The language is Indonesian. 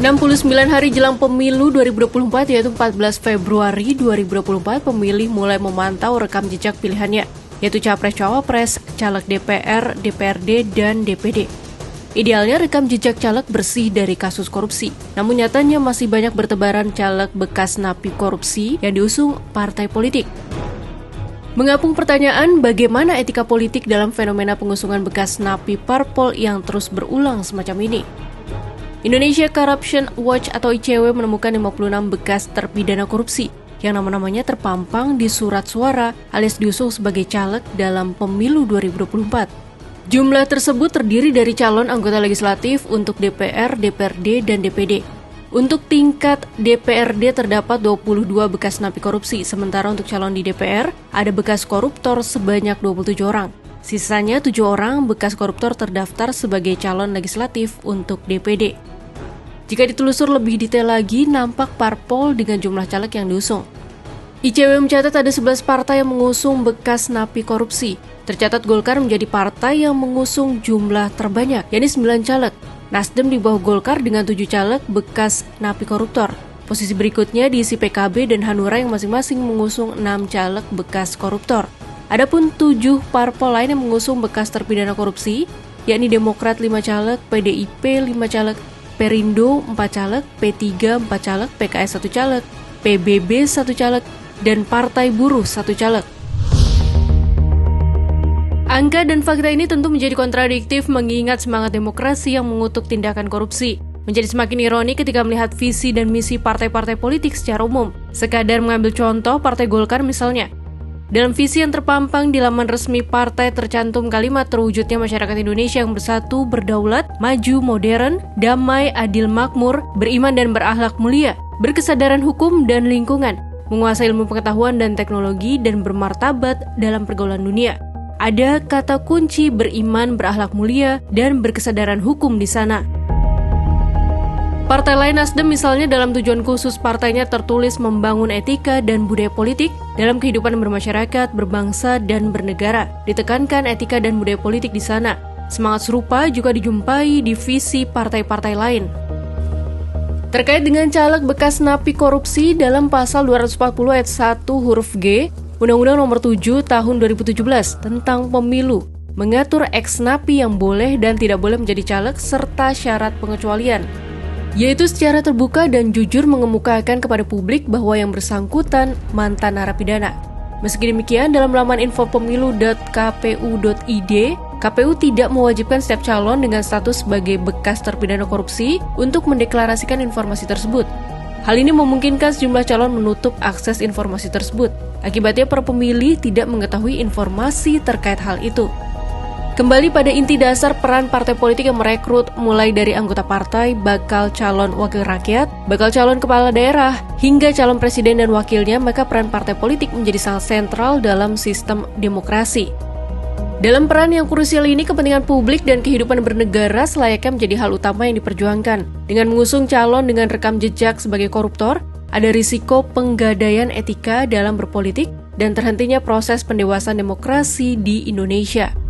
69 hari jelang pemilu 2024 yaitu 14 Februari 2024, pemilih mulai memantau rekam jejak pilihannya, yaitu Capres-Cawapres, caleg DPR, DPRD, dan DPD. Idealnya rekam jejak caleg bersih dari kasus korupsi, namun nyatanya masih banyak bertebaran caleg bekas napi korupsi yang diusung partai politik. Mengapung pertanyaan bagaimana etika politik dalam fenomena pengusungan bekas napi parpol yang terus berulang semacam ini. Indonesia Corruption Watch atau ICW menemukan 56 bekas terpidana korupsi yang nama-namanya terpampang di surat suara alias diusung sebagai caleg dalam pemilu 2024. Jumlah tersebut terdiri dari calon anggota legislatif untuk DPR, DPRD, dan DPD. Untuk tingkat DPRD terdapat 22 bekas napi korupsi, sementara untuk calon di DPR ada bekas koruptor sebanyak 27 orang. Sisanya 7 orang bekas koruptor terdaftar sebagai calon legislatif untuk DPD. Jika ditelusur lebih detail lagi, nampak parpol dengan jumlah caleg yang diusung. ICW mencatat ada 11 partai yang mengusung bekas napi korupsi. Tercatat Golkar menjadi partai yang mengusung jumlah terbanyak, yakni 9 caleg. Nasdem di bawah Golkar dengan 7 caleg bekas napi koruptor. Posisi berikutnya diisi PKB dan Hanura yang masing-masing mengusung 6 caleg bekas koruptor. Adapun 7 parpol lain yang mengusung bekas terpidana korupsi, yakni Demokrat 5 caleg, PDIP 5 caleg, Perindo 4 caleg, P3 4 caleg, PKS 1 caleg, PBB 1 caleg, dan Partai Buruh 1 caleg. Angka dan fakta ini tentu menjadi kontradiktif mengingat semangat demokrasi yang mengutuk tindakan korupsi. Menjadi semakin ironi ketika melihat visi dan misi partai-partai politik secara umum. Sekadar mengambil contoh Partai Golkar misalnya. Dalam visi yang terpampang di laman resmi partai tercantum kalimat terwujudnya masyarakat Indonesia yang bersatu, berdaulat, maju, modern, damai, adil, makmur, beriman dan berakhlak mulia, berkesadaran hukum dan lingkungan, menguasai ilmu pengetahuan dan teknologi, dan bermartabat dalam pergaulan dunia. Ada kata kunci beriman, berakhlak mulia, dan berkesadaran hukum di sana. Partai lain Nasdem misalnya dalam tujuan khusus partainya tertulis membangun etika dan budaya politik dalam kehidupan bermasyarakat, berbangsa, dan bernegara. Ditekankan etika dan budaya politik di sana. Semangat serupa juga dijumpai di visi partai-partai lain. Terkait dengan caleg bekas napi korupsi dalam pasal 240 ayat 1 huruf G, Undang-Undang Nomor 7 Tahun 2017 tentang Pemilu, mengatur ex-napi yang boleh dan tidak boleh menjadi caleg serta syarat pengecualian, yaitu secara terbuka dan jujur mengemukakan kepada publik bahwa yang bersangkutan mantan narapidana. Meski demikian, dalam laman infopemilu.kpu.id, KPU tidak mewajibkan setiap calon dengan status sebagai bekas terpidana korupsi untuk mendeklarasikan informasi tersebut. Hal ini memungkinkan sejumlah calon menutup akses informasi tersebut. Akibatnya para pemilih tidak mengetahui informasi terkait hal itu. Kembali pada inti dasar peran partai politik yang merekrut mulai dari anggota partai, bakal calon wakil rakyat, bakal calon kepala daerah, hingga calon presiden dan wakilnya, maka peran partai politik menjadi sangat sentral dalam sistem demokrasi. Dalam peran yang krusial ini, kepentingan publik dan kehidupan bernegara selayaknya menjadi hal utama yang diperjuangkan. Dengan mengusung calon dengan rekam jejak sebagai koruptor, ada risiko penggadaian etika dalam berpolitik dan terhentinya proses pendewasaan demokrasi di Indonesia.